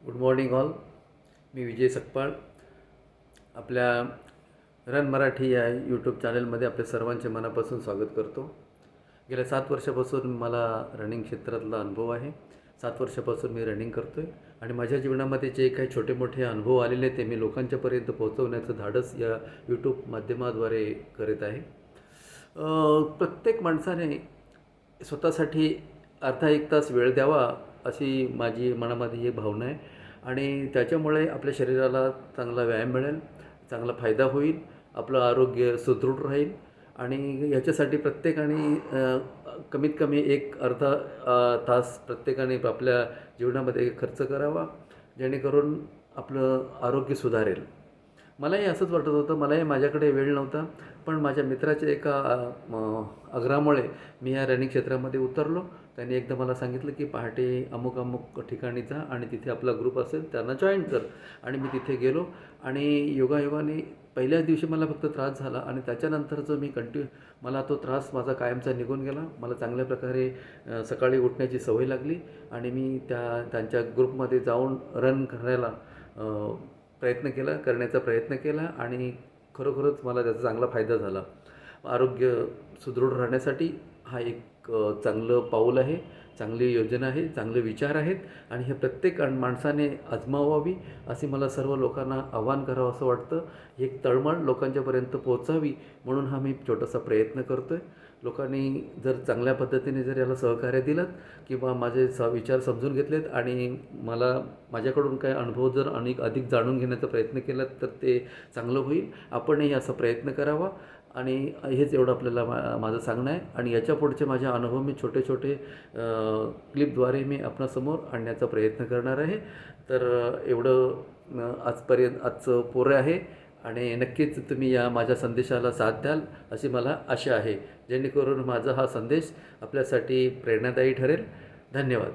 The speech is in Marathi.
Good morning all. मी विजय सकपाळ. आपल्या रन मराठी या यूट्यूब चॅनलमध्ये आपल्या सर्वांचे मनापासून स्वागत करतो. गेल्या 7 वर्षापासून मला रनिंग क्षेत्रातला अनुभव आहे. 7 वर्षापासून मी रनिंग करतो आहे आणि माझ्या जीवनामध्ये जे काही छोटे मोठे अनुभव आलेले ते मी लोकांच्यापर्यंत पोहोचवण्याचं धाडस या यूट्यूब माध्यमाद्वारे करत आहे. प्रत्येक माणसाने स्वतःसाठी अर्धा एक तास वेळ द्यावा अशी माझी मनामध्ये एक भावना आहे आणि त्याच्यामुळे आपल्या शरीराला चांगला व्यायाम मिळेल, चांगला फायदा होईल, आपलं आरोग्य सुदृढ राहील आणि याच्यासाठी प्रत्येकाने कमीत कमी एक अर्धा तास प्रत्येकाने आपल्या जीवनामध्ये खर्च करावा, जेणेकरून आपलं आरोग्य सुधारेल. मलाही असंच वाटत होतं. मलाही माझ्याकडे वेळ नव्हता, पण माझ्या मित्राच्या एका आग्रहामुळे मी या रनिंग क्षेत्रामध्ये उतरलो. त्यांनी एकदा मला सांगितलं की पहाटे अमुक अमुक ठिकाणी जा आणि तिथे आपला ग्रुप असेल त्यांना जॉईन कर. आणि मी तिथे गेलो आणि योगायोगाने पहिल्याच दिवशी मला फक्त त्रास झाला आणि त्याच्यानंतर जो मी मला तो त्रास माझा कायमचा निघून गेला. मला चांगल्या प्रकारे सकाळी उठण्याची सवय लागली आणि मी त्यांच्या ग्रुपमध्ये जाऊन रन करण्याचा प्रयत्न केला आणि खरोखरच मला त्याचा चांगला फायदा झाला. आरोग्य सुदृढ राहण्यासाठी हा एक चांगलं पाऊल आहे, चांगली योजना आहे, चांगले विचार आहेत आणि हे प्रत्येक माणसाने आजमावावी असे मला सर्व लोकांना आवाहन करावं असं वाटतं. एक तळमळ लोकांच्यापर्यंत पोहोचावी म्हणून हा मी छोटासा प्रयत्न करतो आहे. लोकांनी जर चांगल्या पद्धतीने जर याला सहकार्य दिलं किंवा माझे विचार समजून घेतलेत आणि माझ्याकडून काही अनुभव जर अधिक जाणून घेण्याचा प्रयत्न केला तर ते चांगलं होईल. आपणही असा प्रयत्न करावा आणि हेच एवढं आपल्याला माझं सांगणं आहे. आणि याच्या पुढचे माझे अनुभव मी छोटे छोटे क्लिपद्वारे मी आपणासमोर आणण्याचा प्रयत्न करणार आहे. तर एवढं आजचं पोरं आहे आणि नक्कीच तुम्ही या माझ्या संदेशाला साथ द्याल अशी मला आशा आहे, जेणेकरून माझा हा संदेश आपल्यासाठी प्रेरणादायी ठरेल. धन्यवाद.